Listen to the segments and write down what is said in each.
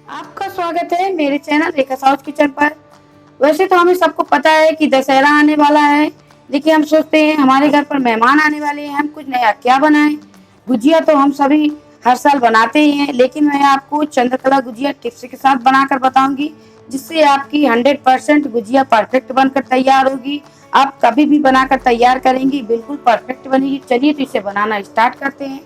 आपका स्वागत है मेरे चैनल रेखा साउथ किचन पर। वैसे तो हमें सबको पता है कि दशहरा आने वाला है, लेकिन हम सोचते हैं हमारे घर पर मेहमान आने वाले हैं, हम कुछ नया क्या बनाएं। गुजिया तो हम सभी हर साल बनाते ही हैं, लेकिन मैं आपको चंद्रकला गुजिया टिप्स के साथ बनाकर बताऊंगी, जिससे आपकी 100% गुजिया परफेक्ट बनकर तैयार होगी। आप कभी भी बनाकर तैयार करेंगी, बिल्कुल परफेक्ट बनेगी। चलिए तो इसे बनाना स्टार्ट करते हैं।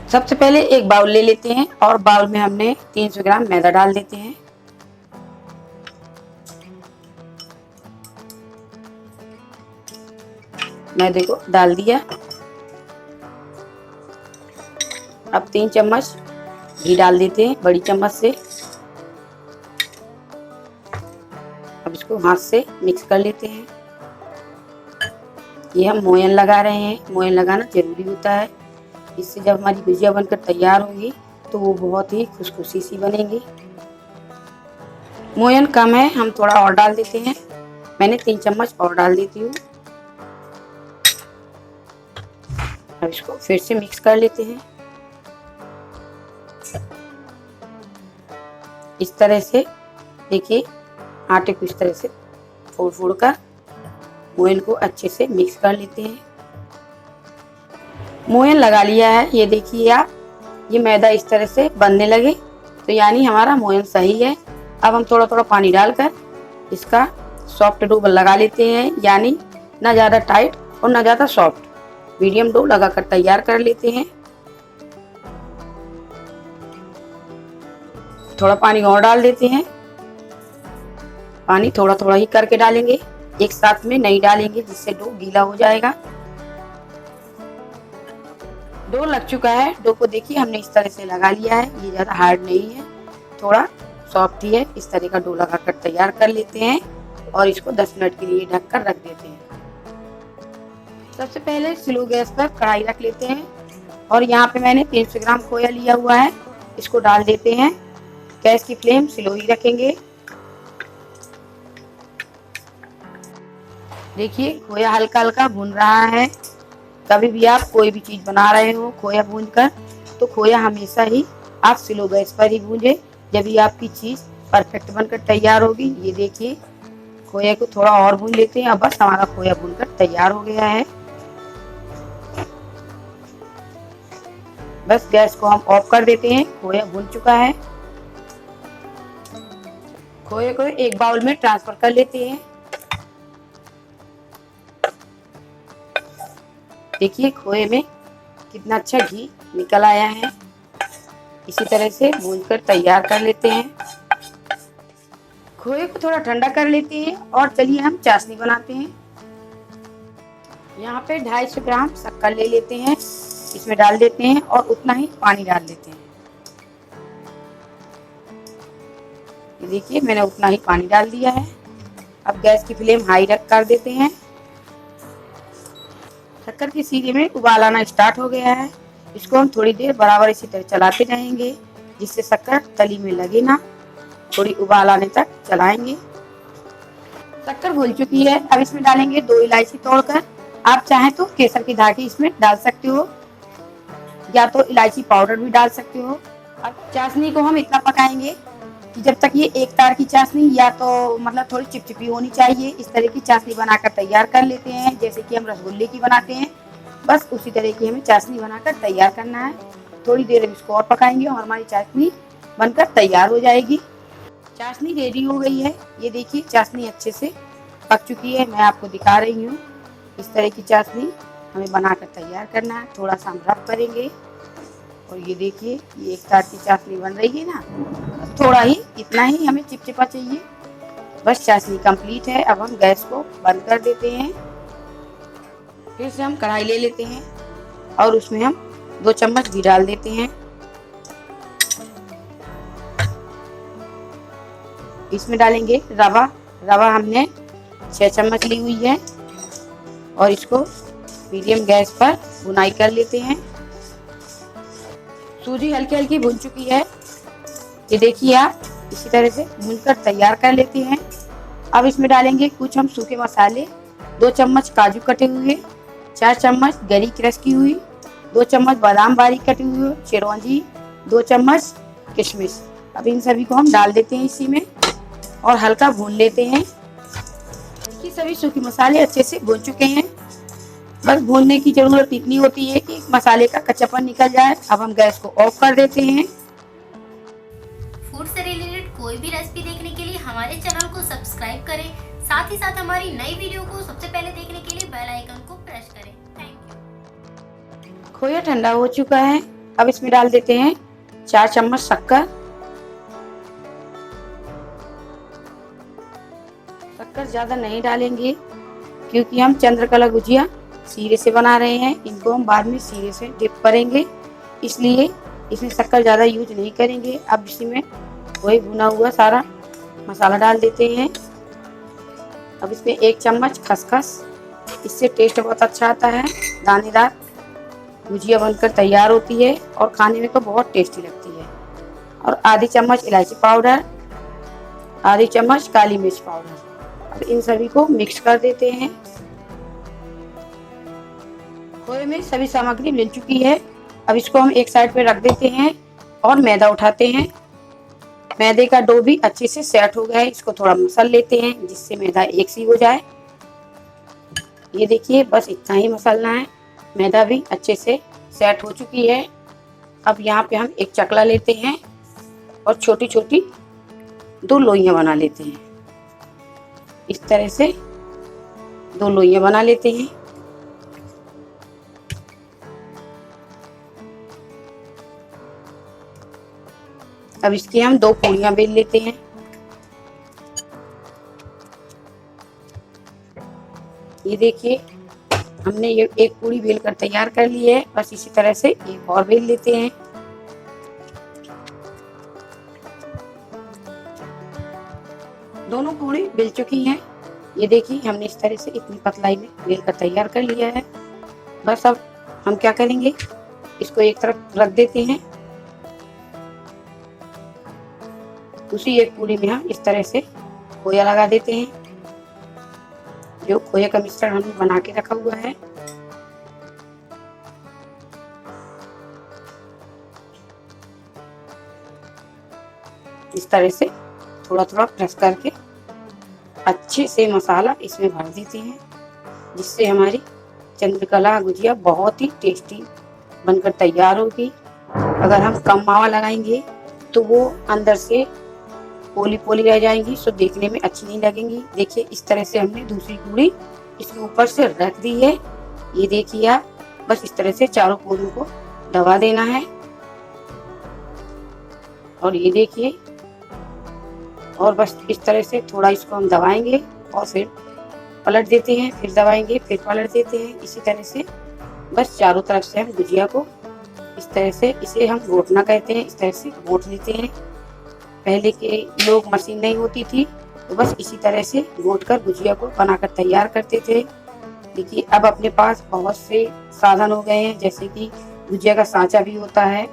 सबसे पहले एक बाउल ले लेते हैं और बाउल में हमने 300 ग्राम मैदा डाल देते हैं। मैदे को डाल दिया। अब 3 चम्मच घी डाल देते हैं बड़ी चम्मच से। अब इसको हाथ से मिक्स कर लेते हैं। ये हम मोयन लगा रहे हैं, मोयन लगाना जरूरी होता है। इससे जब हमारी गुजिया बनकर तैयार होगी तो वो बहुत ही खुशखुशी सी बनेगी। मोयन कम है, हम थोड़ा और डाल देते हैं। मैंने 3 चम्मच और डाल देती हूँ। अब इसको फिर से मिक्स कर लेते हैं। इस तरह से देखिए, आटे को इस तरह से फोड़ फोड़ कर मोयन को अच्छे से मिक्स कर लेते हैं। मोयन लगा लिया है, ये देखिए आप, ये मैदा इस तरह से बनने लगे तो यानी हमारा मोयन सही है। अब हम थोड़ा थोड़ा पानी डालकर इसका सॉफ्ट डो लगा लेते हैं, यानी ना ज़्यादा टाइट और ना ज़्यादा सॉफ्ट, मीडियम डो लगाकर तैयार कर लेते हैं। थोड़ा पानी और डाल देते हैं। पानी थोड़ा थोड़ा ही करके डालेंगे, एक साथ में नहीं डालेंगे, जिससे डो गीला हो जाएगा। डो लग चुका है। डो को देखिए हमने इस तरह से लगा लिया है, ये ज़्यादा हार्ड नहीं है, थोड़ा सॉफ्ट ही है। इस तरह का डो लगाकर तैयार कर लेते हैं और इसको 10 मिनट के लिए ढककर रख देते हैं। सबसे पहले स्लो गैस पर कढ़ाई रख लेते हैं और यहाँ पे मैंने 300 ग्राम खोया लिया हुआ है, इसको डाल देते हैं। गैस की फ्लेम स्लो ही रखेंगे। देखिए खोया हल्का हल्का भून रहा है। कभी भी आप कोई भी चीज़ बना रहे हो खोया भूनकर, तो खोया हमेशा ही आप स्लो गैस पर ही भूंजें, जब भी आपकी चीज़ परफेक्ट बनकर तैयार होगी। ये देखिए खोया को थोड़ा और भून लेते हैं। अब बस हमारा खोया भूनकर तैयार हो गया है। बस गैस को हम ऑफ कर देते हैं, खोया भून चुका है। खोए को एक बाउल में ट्रांसफर कर लेते हैं। देखिए खोए में कितना अच्छा घी निकल आया है। इसी तरह से भूनकर तैयार कर लेते हैं। खोए को थोड़ा ठंडा कर लेते हैं और चलिए हम चाशनी बनाते हैं। यहाँ पे 250 ग्राम शक्कर ले लेते हैं, इसमें डाल देते हैं और उतना ही पानी डाल देते हैं। ये देखिए मैंने उतना ही पानी डाल दिया है। अब गैस की फ्लेम हाई रख कर देते हैं। शक्कर की सीढ़ी में उबाल आना स्टार्ट हो गया है। इसको हम थोड़ी देर बराबर इसी तरह चलाते रहेंगे, जिससे शक्कर तली में लगे ना। थोड़ी उबाल आने तक चलाएंगे। शक्कर घुल चुकी है। अब इसमें डालेंगे 2 इलायची तोड़कर। आप चाहें तो केसर की धागी इसमें डाल सकते हो, या तो इलायची पाउडर भी डाल सकते हो। अब चाशनी को हम इतना पकाएंगे कि जब तक ये एक तार की चाशनी, या तो मतलब थोड़ी चिपचिपी होनी चाहिए। इस तरह की चाशनी बनाकर तैयार कर लेते हैं, जैसे कि हम रसगुल्ले की बनाते हैं, बस उसी तरह की हमें चाशनी बनाकर तैयार करना है। थोड़ी देर हम इसको और पकाएंगे और हमारी चाशनी बनकर तैयार हो जाएगी। चाशनी रेडी हो गई है। ये देखिए चाशनी अच्छे से पक चुकी है, मैं आपको दिखा रही हूँ। इस तरह की चाशनी हमें बनाकर तैयार करना है। थोड़ा सा हम रब करेंगे और ये देखिए ये एक तार की चाशनी बन रही है ना, थोड़ा ही, इतना ही हमें चिपचिपा चाहिए। बस चाशनी कंप्लीट है। अब हम गैस को बंद कर देते हैं। फिर से हम कढ़ाई ले लेते हैं और उसमें हम 2 चम्मच घी डाल देते हैं। इसमें डालेंगे रवा। रवा हमने 6 चम्मच ली हुई है और इसको मीडियम गैस पर भुनाई कर लेते हैं। सूजी हल्की हल्की भुन चुकी है। ये देखिए आप, इसी तरह से भूनकर तैयार कर लेते हैं। अब इसमें डालेंगे कुछ हम सूखे मसाले, 2 चम्मच काजू कटे हुए, 4 चम्मच गरी क्रश की हुई, 2 चम्मच बादाम बारीक कटी हुई, चिरौंजी, 2 चम्मच किशमिश। अब इन सभी को हम डाल देते हैं इसी में और हल्का भून लेते हैं। देखिए सभी सूखे मसाले अच्छे से भून चुके हैं। बस भूनने की जरूरत इतनी होती है कि मसाले का कच्चापन निकल जाए। अब हम गैस को ऑफ कर देते हैं। फूड से रिलेटेड कोई भी रेसिपी देखने के लिए हमारे चैनल को सब्सक्राइब करें, साथ ही साथ हमारी नई वीडियो को सबसे पहले देखने के लिए बेल आइकन को प्रेस करें। Thank you. खोया ठंडा हो चुका है। अब इसमें डाल देते हैं 4 चम्मच शक्कर। शक्कर ज्यादा नहीं डालेंगे क्योंकि हम चंद्रकला गुजिया शीरे से बना रहे हैं। इनको हम बाद में शीरे से डिप करेंगे, इसलिए इसमें शक्कर ज़्यादा यूज नहीं करेंगे। अब इसी में वही भुना हुआ सारा मसाला डाल देते हैं। अब इसमें 1 चम्मच खसखस, इससे टेस्ट बहुत अच्छा आता है। दानेदार गुजिया बनकर तैयार होती है और खाने में तो बहुत टेस्टी लगती है। और आधी चम्मच इलायची पाउडर, आधी चम्मच काली मिर्च पाउडर। अब इन सभी को मिक्स कर देते हैं। खोए में सभी सामग्री मिल चुकी है। अब इसको हम एक साइड पे रख देते हैं और मैदा उठाते हैं। मैदे का डो भी अच्छे से सेट हो गया है। इसको थोड़ा मसल लेते हैं जिससे मैदा एक सी हो जाए। ये देखिए बस इतना ही मसलना है। मैदा भी अच्छे से सेट हो चुकी है। अब यहाँ पे हम एक चकला लेते हैं और छोटी छोटी 2 लोइयां बना लेते हैं। इस तरह से 2 लोइयां बना लेते हैं। अब इसकी हम 2 पूड़ियां बेल लेते हैं। ये देखिए हमने ये एक पूड़ी बेल कर तैयार कर ली है। बस इसी तरह से एक और बेल लेते हैं। दोनों पूड़ी बेल चुकी हैं। ये देखिए हमने इस तरह से इतनी पतलाई में बेल कर तैयार कर लिया है। बस अब हम क्या करेंगे, इसको एक तरफ रख देते हैं। दूसरी एक पूड़ी में हम इस तरह से खोया लगा देते हैं। जो खोया का मिश्रण हमने बना के रखा हुआ है, इस तरह से थोड़ा थोड़ा प्रेस करके अच्छे से मसाला इसमें भर देते हैं, जिससे हमारी चंद्रकला गुजिया बहुत ही टेस्टी बनकर तैयार होगी। अगर हम कम मावा लगाएंगे तो वो अंदर से पोली पोली रह जाएंगी, सो देखने में अच्छी नहीं लगेंगी। देखिए इस तरह से हमने दूसरी पूड़ी इसके ऊपर से रख दी है। ये देखिए आप, बस इस तरह से चारों पूरियों को दबा देना है। और ये देखिए, और बस इस तरह से थोड़ा इसको हम दबाएंगे और फिर पलट देते हैं, फिर दबाएंगे, फिर पलट देते हैं। इसी तरह से बस चारों तरफ से हम गुजिया को इस तरह से, इसे हम घोटना कहते हैं, इस तरह से घोट लेते हैं। पहले के लोग मशीन नहीं होती थी तो बस इसी तरह से घोट कर गुजिया को बनाकर तैयार करते थे। देखिए अब अपने पास बहुत से साधन हो गए हैं, जैसे कि गुजिया का सांचा भी होता है,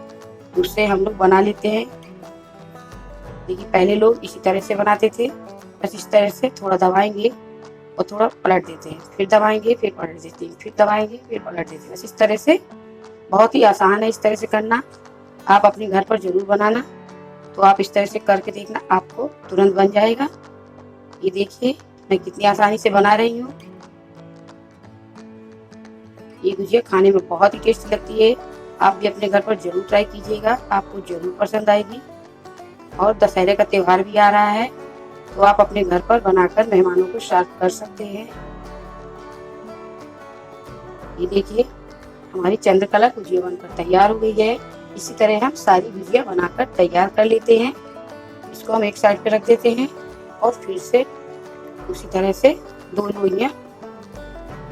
उससे हम लोग बना लेते हैं। देखिए पहले लोग इसी तरह से बनाते थे। बस इस तरह से थोड़ा दबाएंगे और थोड़ा पलट देते हैं, फिर दबाएंगे, फिर पलट देते हैं, फिर दबाएंगे, फिर पलट देते हैं। बस इस तरह से बहुत ही आसान है इस तरह से करना। आप अपने घर पर जरूर बनाना। तो आप इस तरह से करके देखना, आपको तुरंत बन जाएगा। ये देखिए मैं कितनी आसानी से बना रही हूँ। ये गुजिया खाने में बहुत ही टेस्टी लगती है। आप भी अपने घर पर जरूर ट्राई कीजिएगा, आपको जरूर पसंद आएगी। और दशहरे का त्योहार भी आ रहा है, तो आप अपने घर पर बनाकर मेहमानों को सर्व कर सकते हैं। ये देखिए हमारी चंद्रकला गुजिया बनकर तैयार हो गई है। इसी तरह हम सारी गुजिया बनाकर तैयार कर लेते हैं। इसको हम एक साइड पे रख देते हैं और फिर से उसी तरह से 2 लोइयां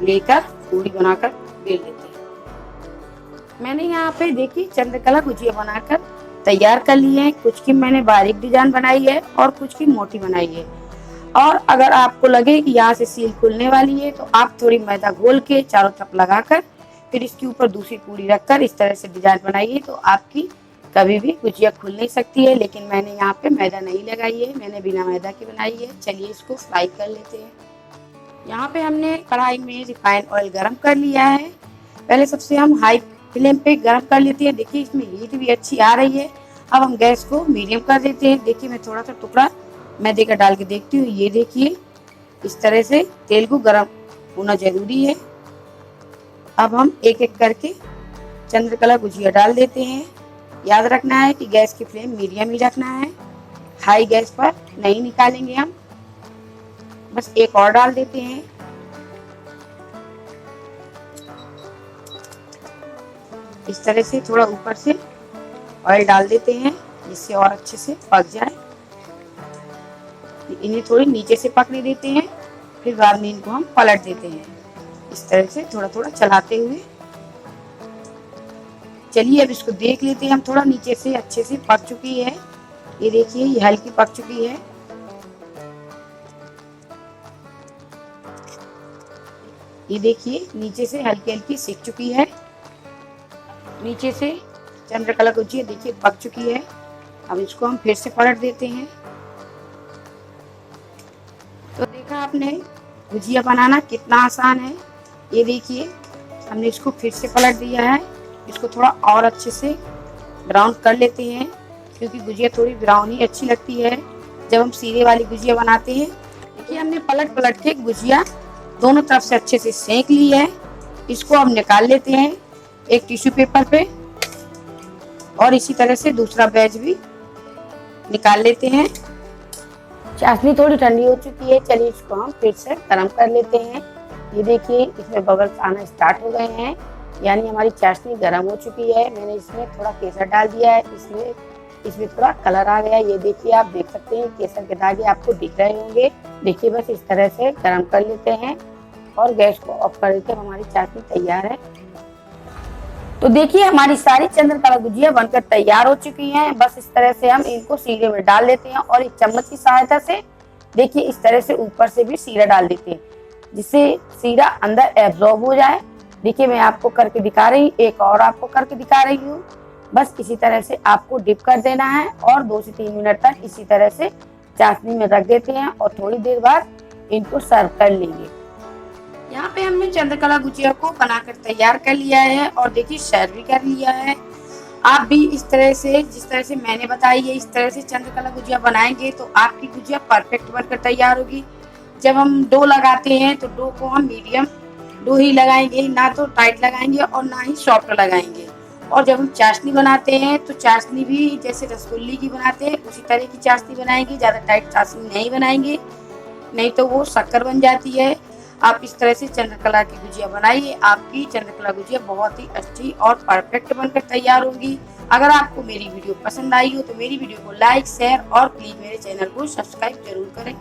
लेकर पूरी बनाकर बेल लेते हैं। मैंने यहाँ पे देखिए चंद्रकला गुजिया बनाकर तैयार कर ली है। कुछ की मैंने बारीक डिजाइन बनाई है और कुछ की मोटी बनाई है। और अगर आपको लगे कि यहाँ से सील खुलने वाली है तो आप थोड़ी मैदा घोल के चारों तरफ लगाकर फिर इसके ऊपर दूसरी पूरी रखकर इस तरह से डिजाइन बनाइए, तो आपकी कभी भी गुजिया खुल नहीं सकती है। लेकिन मैंने यहाँ पे मैदा नहीं लगाई है, मैंने बिना मैदा की बनाई है। चलिए इसको फ्राई कर लेते हैं। यहाँ पे हमने कढ़ाई में रिफाइंड ऑयल गरम कर लिया है। पहले सबसे हम हाई फ्लेम पे गरम कर लेते हैं। देखिए इसमें हीट भी अच्छी आ रही है। अब हम गैस को मीडियम कर देते हैं। देखिए मैं थोड़ा सा टुकड़ा मैदे का डाल के देखती हूँ। ये देखिए इस तरह से तेल को गरम होना जरूरी है। अब हम एक एक करके चंद्रकला गुजिया डाल देते हैं। याद रखना है कि गैस की फ्लेम मीडियम ही रखना है, हाई गैस पर नहीं निकालेंगे हम। बस एक और डाल देते हैं। इस तरह से थोड़ा ऊपर से ऑयल डाल देते हैं जिससे और अच्छे से पक जाए। इन्हें थोड़ी नीचे से पकने देते हैं, फिर बाद में इनको हम पलट देते हैं। इस तरह से थोड़ा थोड़ा चलाते हुए। चलिए अब इसको देख लेते हैं हम। थोड़ा नीचे से अच्छे से पक चुकी है। ये देखिए ये हल्की पक चुकी है। ये देखिए नीचे से हल्की हल्की सिक चुकी है। नीचे से चंद्रकला गुजिया देखिए पक चुकी है। अब इसको हम फिर से पलट देते हैं। तो देखा आपने गुजिया बनाना कितना आसान है। ये देखिए हमने इसको फिर से पलट दिया है। इसको थोड़ा और अच्छे से ब्राउन कर लेते हैं, क्योंकि गुजिया थोड़ी ब्राउन ही अच्छी लगती है जब हम सीरे वाली गुजिया बनाते हैं। देखिए हमने पलट पलट के गुजिया दोनों तरफ से अच्छे से सेंक ली है। इसको हम निकाल लेते हैं एक टिश्यू पेपर पे, और इसी तरह से दूसरा बैच भी निकाल लेते हैं। चाशनी थोड़ी ठंडी हो चुकी है। चलिए इसको हम फिर से गर्म कर लेते हैं। ये देखिए इसमें बबल्स आना स्टार्ट हो गए हैं, यानी हमारी चाशनी गर्म हो चुकी है। मैंने इसमें थोड़ा केसर डाल दिया है, इसलिए इसमें थोड़ा कलर आ गया। ये देखिए आप देख सकते हैं केसर के दागे आपको दिख रहे होंगे। देखिए बस इस तरह से गर्म कर लेते हैं और गैस को ऑफ कर देते हैं। हमारी चाशनी तैयार है। तो देखिए हमारी सारी चंद्रकला गुजिया बनकर तैयार हो चुकी हैं। बस इस तरह से हम इनको सीरे में डाल देते हैं और एक चम्मच की सहायता से देखिए इस तरह से ऊपर से भी सीरा डाल देते हैं, जिससे सीरा अंदर एब्जॉर्ब हो जाए। देखिए मैं आपको करके दिखा रही हूँ, एक और आपको करके दिखा रही हूँ। बस इसी तरह से आपको डिप कर देना है और 2 से 3 मिनट तक इसी तरह से चाशनी में रख देते हैं और थोड़ी देर बाद इनको सर्व कर लेंगे। यहाँ पे हमने चंद्रकला गुजिया को बनाकर तैयार कर लिया है और देखिए सर्व भी कर लिया है। आप भी इस तरह से, जिस तरह से मैंने बताई है, इस तरह से चंद्रकला गुजिया बनाएंगे तो आपकी गुजिया परफेक्ट बनकर तैयार होगी। जब हम डो लगाते हैं तो डो को हम मीडियम डो ही लगाएंगे, ना तो टाइट लगाएंगे और ना ही सॉफ्ट लगाएंगे। और जब हम चाशनी बनाते हैं तो चाशनी भी जैसे रसगुल्ले की बनाते हैं उसी तरह की चाशनी बनाएंगे। ज़्यादा टाइट चाशनी नहीं बनाएंगे, नहीं तो वो शक्कर बन जाती है। आप इस तरह से चंद्रकला की गुजिया बनाइए, आपकी चंद्रकला गुजिया बहुत ही अच्छी और परफेक्ट बनकर तैयार होगी। अगर आपको मेरी वीडियो पसंद आई हो तो मेरी वीडियो को लाइक, शेयर और प्लीज मेरे चैनल को सब्सक्राइब जरूर करें।